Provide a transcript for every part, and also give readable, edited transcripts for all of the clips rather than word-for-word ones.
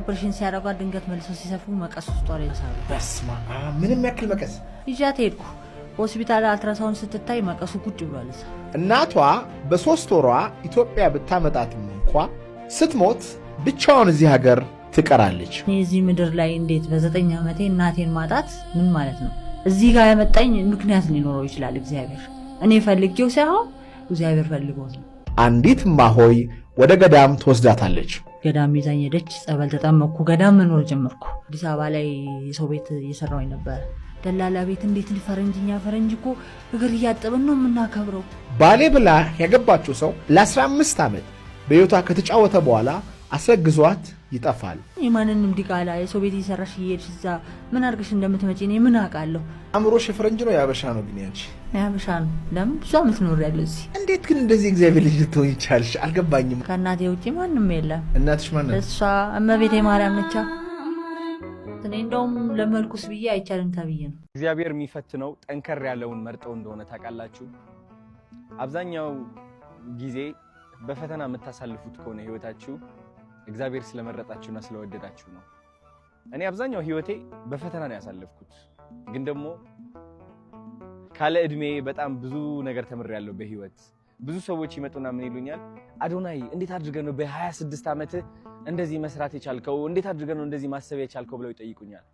ኦፕሬሽን ሲያደርጓ ድንገት መልሰው ሲሰፉ መቀስ ውስጥ ወሬ ያሳሉ። በስማ ምንም ያክል መቀስ ይዣት ሄድኩ። ሆስፒታል አልትራሳውንድ ስትታይ መቀሱ ቁጭ ብሏል። እናቷ በ3 ወሯ ኢትዮጵያ ብታመጣትም እንኳ ስትሞት ብቻዋን እዚህ ሀገር ትቀራለች። እዚህ ምድር ላይ እንዴት በ9 ዓመቴ እናቴን ማጣት ምን ማለት ነው? እዚህ ጋር ያመጣኝ ምክንያት ሊኖረው ይችላል እግዚአብሔር። እኔ ፈልጌው ሳይሆን እግዚአብሔር ፈልጎት ነው። አንዲት እማሆይ ወደ ገዳም ትወስዳታለች። ገዳም ይዛኝ ሄደች። ጸበል ተጠመቅኩ። ገዳም መኖር ጀመርኩ። አዲስ አበባ ላይ የሰው ቤት እየሰራሁኝ ነበር። ደላላ ቤት እንዴት ፈረንጅኛ ፈረንጅ እኮ እግር እያጠብን ነው የምናከብረው። ባሌ ብላ ያገባችው ሰው ለ15 ዓመት በሕይወቷ ከተጫወተ በኋላ አስረግዟት ይጠፋል። የማንንም ዲቃላ የሰው ቤት እየሰራሽ እየሄድሽ እዛ ምን አድርገሽ እንደምትመጪ እኔ ምን አውቃለሁ? አእምሮሽ የፈረንጅ ነው ያበሻ ነው? ግን ያንቺ ያበሻ ነው። ለምን ብዙ ዓመት ኖሬያለሁ እዚህ። እንዴት ግን እንደዚህ እግዚአብሔር ልጅ ልትሆኝ ይቻልሽ? አልገባኝም። ከእናቴ ውጪ ማንም የለም። እናትሽ ማን ናት? እሷ እመቤቴ ማርያም ነች። እኔ እንደውም ለመልኩስ ብዬ አይቻልም ተብዬ ነው። እግዚአብሔር የሚፈትነው ጠንከር ያለውን መርጠው እንደሆነ ታውቃላችሁ። አብዛኛው ጊዜ በፈተና የምታሳልፉት ከሆነ ህይወታችሁ እግዚአብሔር ስለመረጣችሁና ስለወደዳችሁ ነው። እኔ አብዛኛው ህይወቴ በፈተና ነው ያሳለፍኩት። ግን ደግሞ ካለ እድሜ በጣም ብዙ ነገር ተምሬያለሁ በህይወት። ብዙ ሰዎች ይመጡና ምን ይሉኛል? አዶናይ እንዴት አድርገህ ነው በ26 ዓመት እንደዚህ መስራት የቻልከው? እንዴት አድርገህ ነው እንደዚህ ማሰብ የቻልከው ብለው ይጠይቁኛል።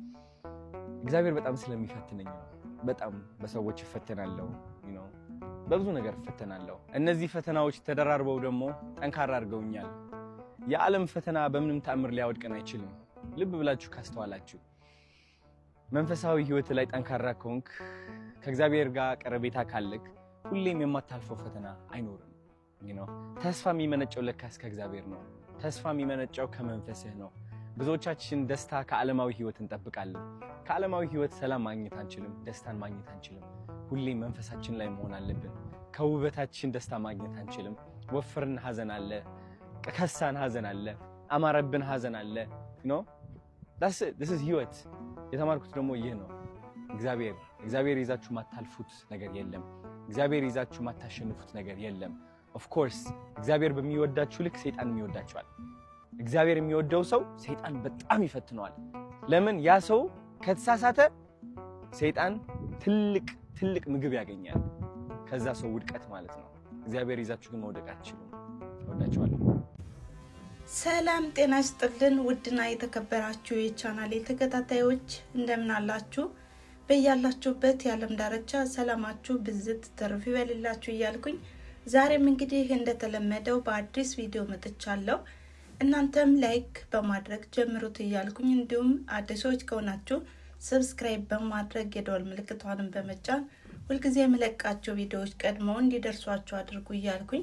እግዚአብሔር በጣም ስለሚፈትነኝ ነው። በጣም በሰዎች እፈተናለሁ፣ በብዙ ነገር እፈተናለሁ። እነዚህ ፈተናዎች ተደራርበው ደግሞ ጠንካራ አድርገውኛል። የዓለም ፈተና በምንም ተአምር ሊያወድቀን አይችልም። ልብ ብላችሁ ካስተዋላችሁ መንፈሳዊ ህይወት ላይ ጠንካራ ከሆንክ፣ ከእግዚአብሔር ጋር ቀረቤታ ካለክ ሁሌም የማታልፈው ፈተና አይኖርም። ተስፋ የሚመነጨው ለካስ ከእግዚአብሔር ነው። ተስፋ የሚመነጨው ከመንፈስህ ነው። ብዙዎቻችን ደስታ ከዓለማዊ ህይወት እንጠብቃለን። ከዓለማዊ ህይወት ሰላም ማግኘት አንችልም፣ ደስታን ማግኘት አንችልም። ሁሌም መንፈሳችን ላይ መሆን አለብን። ከውበታችን ደስታ ማግኘት አንችልም። ወፍርን ሐዘን አለ፣ ከሳን ሐዘን አለ፣ አማረብን ሐዘን አለ። this is ህይወት። የተማርኩት ደግሞ ይህ ነው። እግዚአብሔር ይዛችሁ ማታልፉት ነገር የለም። እግዚአብሔር ይዛችሁ ማታሸንፉት ነገር የለም። ኦፍ ኮርስ እግዚአብሔር በሚወዳችሁ ልክ ሰይጣን ይወዳችኋል። እግዚአብሔር የሚወደው ሰው ሰይጣን በጣም ይፈትነዋል። ለምን? ያ ሰው ከተሳሳተ ሰይጣን ትልቅ ምግብ ያገኛል፣ ከዛ ሰው ውድቀት ማለት ነው። እግዚአብሔር ይዛችሁ ግን መውደቅ አትችሉም። ወዳችኋለሁ። ሰላም ጤና ይስጥልን። ውድና የተከበራችሁ የቻናሌ ተከታታዮች እንደምን አላችሁ? በያላችሁበት የዓለም ዳርቻ ሰላማችሁ ብዝት ተርፍ ይበልላችሁ እያልኩኝ ዛሬም እንግዲህ እንደተለመደው በአዲስ ቪዲዮ መጥቻለሁ። እናንተም ላይክ በማድረግ ጀምሩት እያልኩኝ እንዲሁም አዲሶች ከሆናችሁ ሰብስክራይብ በማድረግ የደወል ምልክቷንም በመጫን ሁልጊዜ የምለቃቸው ቪዲዮዎች ቀድመው እንዲደርሷችሁ አድርጉ እያልኩኝ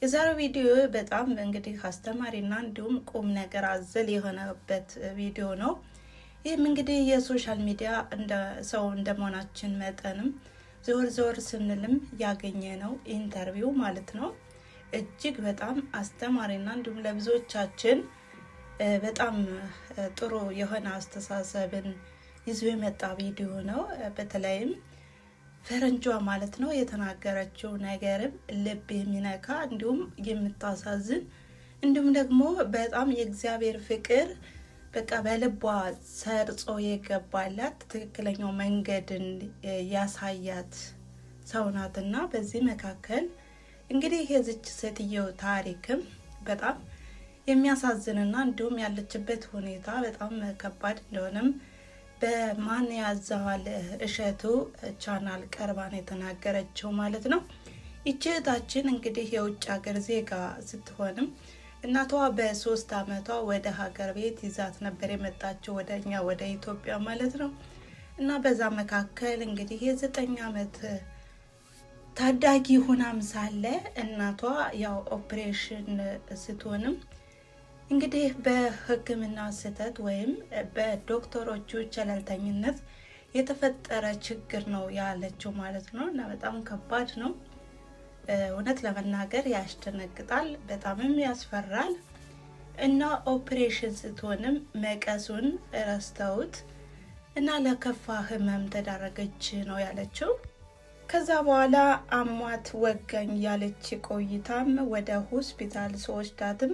የዛሬው ቪዲዮ በጣም እንግዲህ አስተማሪና እንዲሁም ቁም ነገር አዘል የሆነበት ቪዲዮ ነው። ይህም እንግዲህ የሶሻል ሚዲያ ሰው እንደመሆናችን መጠንም ዞር ስንልም ያገኘ ነው ኢንተርቪው ማለት ነው። እጅግ በጣም አስተማሪና እንዲሁም ለብዙዎቻችን በጣም ጥሩ የሆነ አስተሳሰብን ይዞ የመጣ ቪዲዮ ነው። በተለይም ፈረንጇ ማለት ነው የተናገረችው ነገርም ልብ የሚነካ እንዲሁም የምታሳዝን እንዲሁም ደግሞ በጣም የእግዚአብሔር ፍቅር በቃ በልቧ ሰርጾ የገባላት ትክክለኛው መንገድን ያሳያት ሰው ናትና በዚህ መካከል እንግዲህ የዚች ሴትየው ታሪክም በጣም የሚያሳዝንና እንዲሁም ያለችበት ሁኔታ በጣም ከባድ እንደሆነም በማን ያዘዋል እሸቱ ቻናል ቀርባን የተናገረችው ማለት ነው። እህታችን እንግዲህ የውጭ ሀገር ዜጋ ስትሆንም እናቷ በ3 ዓመቷ ወደ ሀገር ቤት ይዛት ነበር የመጣችው ወደ ኢትዮጵያ ማለት ነው። እና በዛ መካከል እንግዲህ የ9 ዓመት ታዳጊ ሆናም ሳለ እናቷ ያው ኦፕሬሽን ስትሆንም እንግዲህ በሕክምና ስህተት ወይም በዶክተሮቹ ቸለልተኝነት የተፈጠረ ችግር ነው ያለችው ማለት ነው። እና በጣም ከባድ ነው እውነት ለመናገር ያስደነግጣል፣ በጣምም ያስፈራል። እና ኦፕሬሽን ስትሆንም መቀሱን ረስተውት እና ለከፋ ህመም ተዳረገች ነው ያለችው። ከዛ በኋላ አሟት ወጋኝ ያለች ቆይታም ወደ ሆስፒታል ሰወስዳትም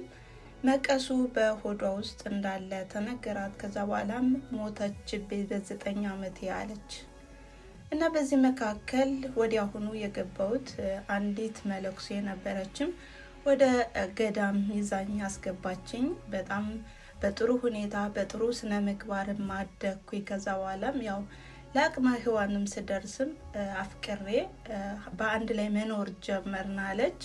መቀሱ በሆዷ ውስጥ እንዳለ ተነገራት። ከዛ በኋላም ሞተች በ9 ዓመት ያለች እና በዚህ መካከል ወዲያውኑ የገባሁት አንዲት መለኩሴ ነበረችም ወደ ገዳም ይዛኝ አስገባችኝ። በጣም በጥሩ ሁኔታ በጥሩ ስነ ምግባር ማደኩኝ። ከዛ በኋላም ያው ለአቅመ ሔዋንም ስደርስም አፍቅሬ በአንድ ላይ መኖር ጀመርናለች።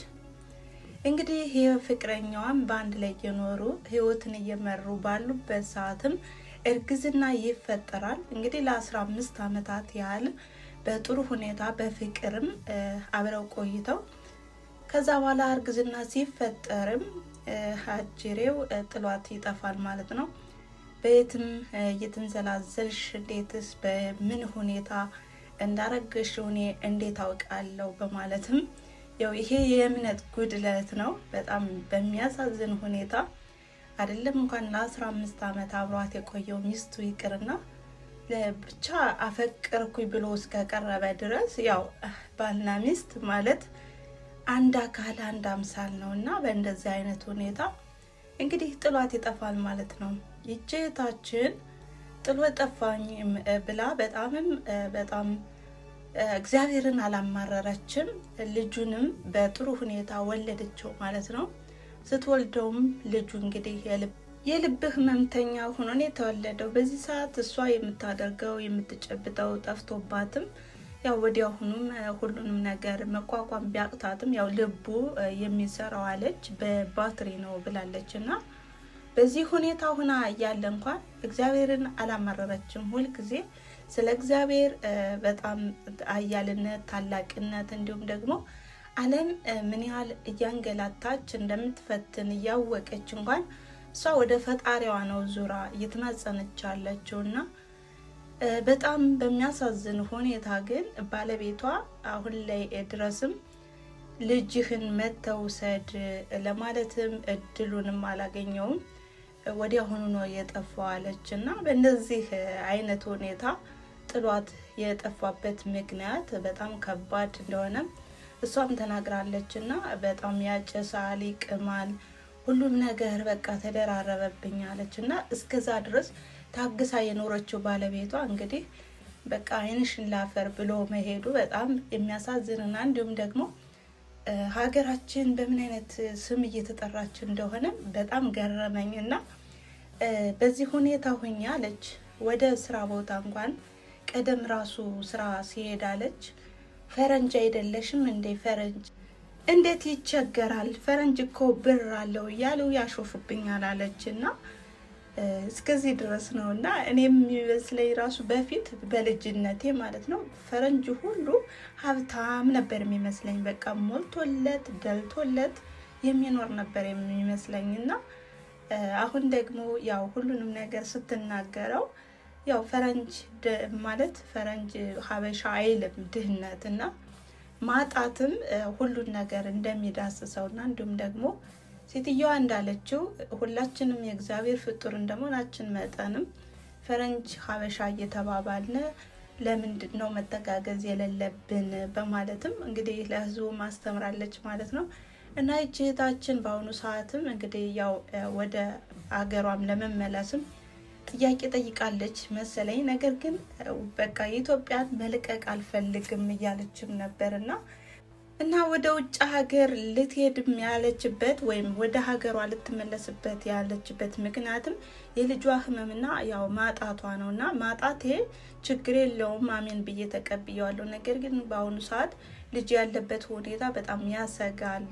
እንግዲህ የፍቅረኛዋም በአንድ ላይ እየኖሩ ህይወትን እየመሩ ባሉበት ሰዓትም እርግዝና ይፈጠራል። እንግዲህ ለ15 ዓመታት ያህል በጥሩ ሁኔታ በፍቅርም አብረው ቆይተው ከዛ በኋላ እርግዝና ሲፈጠርም አጅሬው ጥሏት ይጠፋል ማለት ነው። በየትም እየተንዘላዘልሽ እንዴትስ በምን ሁኔታ እንዳረገሽ እኔ እንዴት አውቃለሁ በማለትም ያው ይሄ የእምነት ጉድለት ነው። በጣም በሚያሳዝን ሁኔታ አይደለም እንኳን ለ15 ዓመት አብሯት የቆየው ሚስቱ ይቅርና ብቻ አፈቀርኩኝ ብሎ እስከቀረበ ድረስ ያው ባልና ሚስት ማለት አንድ አካል አንድ አምሳል ነው እና በእንደዚህ አይነት ሁኔታ እንግዲህ ጥሏት ይጠፋል ማለት ነው። ይቼታችን ጥሎ ጠፋኝ ብላ በጣም እግዚአብሔርን አላማረረችም። ልጁንም በጥሩ ሁኔታ ወለደችው ማለት ነው። ስትወልደውም ልጁ እንግዲህ የልብ ህመምተኛ ሆኖ ነው የተወለደው። በዚህ ሰዓት እሷ የምታደርገው የምትጨብጠው ጠፍቶባትም ያው ወዲያውኑም ሁሉንም ነገር መቋቋም ቢያቅታትም ያው ልቡ የሚሰራው አለች በባትሪ ነው ብላለች እና በዚህ ሁኔታ ሆና እያለ እንኳን እግዚአብሔርን አላማረረችም። ሁልጊዜ ስለ እግዚአብሔር በጣም አያልነት፣ ታላቅነት እንዲሁም ደግሞ ዓለም ምን ያህል እያንገላታች እንደምትፈትን እያወቀች እንኳን እሷ ወደ ፈጣሪዋ ነው ዙራ እየተማጸነች ያለችውና በጣም በሚያሳዝን ሁኔታ ግን ባለቤቷ አሁን ላይ ድረስም ልጅህን መተውሰድ ለማለትም እድሉንም አላገኘውም። ወዲያውኑ ነው የጠፋው አለች እና በእንደዚህ አይነት ሁኔታ ጥሏት የጠፋበት ምክንያት በጣም ከባድ እንደሆነ እሷም ተናግራለች እና በጣም ያጨሳል፣ ይቅማል፣ ሁሉም ነገር በቃ ተደራረበብኝ አለች እና እስከዛ ድረስ ታግሳ የኖረችው ባለቤቷ እንግዲህ በቃ ዓይንሽን ላፈር ብሎ መሄዱ በጣም የሚያሳዝንና እንዲሁም ደግሞ ሀገራችን በምን አይነት ስም እየተጠራች እንደሆነ በጣም ገረመኝ እና በዚህ ሁኔታ ሆኛ አለች። ወደ ስራ ቦታ እንኳን ቀደም ራሱ ስራ ሲሄዳለች ፈረንጅ አይደለሽም እንዴ? ፈረንጅ እንዴት ይቸገራል? ፈረንጅ እኮ ብር አለው እያሉ ያሾፍብኛል አለች እና እስከዚህ ድረስ ነው እና እኔም የሚመስለኝ ራሱ በፊት በልጅነቴ ማለት ነው ፈረንጅ ሁሉ ሀብታም ነበር የሚመስለኝ። በቃ ሞልቶለት ደልቶለት የሚኖር ነበር የሚመስለኝ እና አሁን ደግሞ ያው ሁሉንም ነገር ስትናገረው ያው ፈረንጅ ማለት ፈረንጅ ሀበሻ አይልም ድህነት እና ማጣትም ሁሉን ነገር እንደሚዳስሰውና እንዲሁም ደግሞ ሴትዮዋ እንዳለችው ሁላችንም የእግዚአብሔር ፍጡር እንደመሆናችን መጠንም ፈረንጅ ሀበሻ እየተባባልን ለምንድን ነው መተጋገዝ የሌለብን በማለትም እንግዲህ ለህዝቡ ማስተምራለች ማለት ነው። እና እህታችን በአሁኑ ሰዓትም እንግዲህ ያው ወደ አገሯም ለመመለስም ጥያቄ ጠይቃለች መሰለኝ። ነገር ግን በቃ የኢትዮጵያን መልቀቅ አልፈልግም እያለችም ነበርና እና ወደ ውጭ ሀገር ልትሄድም ያለችበት ወይም ወደ ሀገሯ ልትመለስበት ያለችበት ምክንያትም የልጇ ህመምና ያው ማጣቷ ነው እና ማጣቴ ችግር የለውም አሜን ብዬ ተቀብየዋለሁ። ነገር ግን በአሁኑ ሰዓት ልጅ ያለበት ሁኔታ በጣም ያሰጋል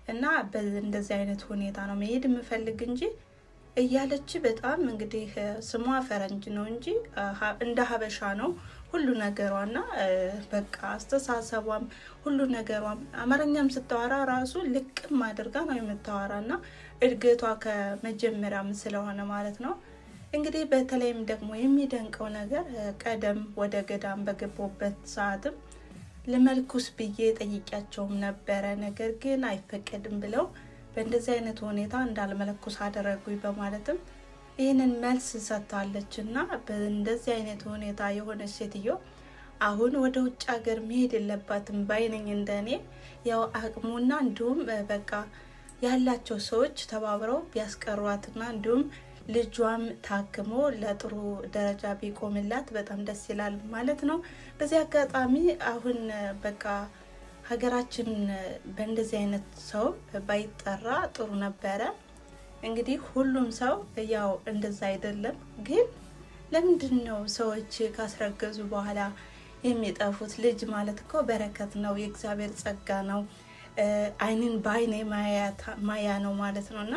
እና በእንደዚህ አይነት ሁኔታ ነው መሄድ የምፈልግ እንጂ እያለች በጣም እንግዲህ ስሟ ፈረንጅ ነው እንጂ እንደ ሀበሻ ነው ሁሉ ነገሯና በቃ አስተሳሰቧም ሁሉ ነገሯም አማርኛም ስታወራ ራሱ ልቅም አድርጋ ነው የምታወራና እድገቷ ከመጀመሪያም ስለሆነ ማለት ነው። እንግዲህ በተለይም ደግሞ የሚደንቀው ነገር ቀደም ወደ ገዳም በገባሁበት ሰዓትም ለመልኩስ ብዬ ጠይቂያቸውም ነበረ። ነገር ግን አይፈቀድም ብለው በእንደዚህ አይነት ሁኔታ እንዳልመለኩስ አደረጉኝ በማለትም ይህንን መልስ ሰጥታለች እና በእንደዚህ አይነት ሁኔታ የሆነች ሴትዮ አሁን ወደ ውጭ ሀገር መሄድ የለባትም ባይነኝ እንደኔ ያው አቅሙና እንዲሁም በቃ ያላቸው ሰዎች ተባብረው ቢያስቀሯትና እንዲሁም ልጇም ታክሞ ለጥሩ ደረጃ ቢቆምላት በጣም ደስ ይላል ማለት ነው። በዚህ አጋጣሚ አሁን በቃ ሀገራችን በእንደዚህ አይነት ሰው ባይጠራ ጥሩ ነበረ። እንግዲህ ሁሉም ሰው ያው እንደዛ አይደለም። ግን ለምንድን ነው ሰዎች ካስረገዙ በኋላ የሚጠፉት? ልጅ ማለት እኮ በረከት ነው፣ የእግዚአብሔር ጸጋ ነው፣ ዓይንን በዓይኔ ማያ ነው ማለት ነው። እና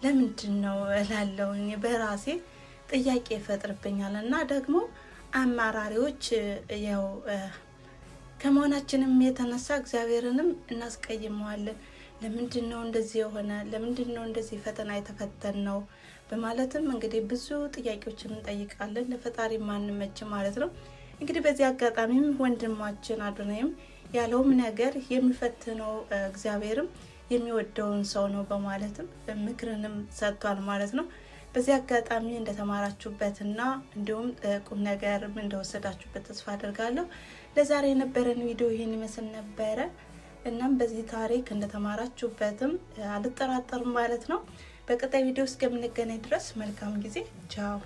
ለምንድን ነው እላለሁኝ በራሴ ጥያቄ ይፈጥርብኛል። እና ደግሞ አማራሪዎች ያው ከመሆናችንም የተነሳ እግዚአብሔርንም እናስቀይመዋለን። ለምንድን ነው እንደዚህ የሆነ? ለምንድን ነው እንደዚህ ፈተና የተፈተን ነው? በማለትም እንግዲህ ብዙ ጥያቄዎችን እንጠይቃለን። ለፈጣሪ ማንመች ማለት ነው። እንግዲህ በዚህ አጋጣሚም ወንድማችን አዶናይም ያለውም ነገር የሚፈትነው እግዚአብሔርም የሚወደውን ሰው ነው በማለትም ምክርንም ሰጥቷል ማለት ነው። በዚህ አጋጣሚ እንደተማራችሁበትና እንዲሁም ቁም ነገር እንደወሰዳችሁበት ተስፋ አደርጋለሁ። ለዛሬ የነበረን ቪዲዮ ይህን ይመስል ነበረ። እናም በዚህ ታሪክ እንደተማራችሁበትም አልጠራጠርም ማለት ነው። በቀጣይ ቪዲዮ እስከምንገናኝ ድረስ መልካም ጊዜ። ቻው።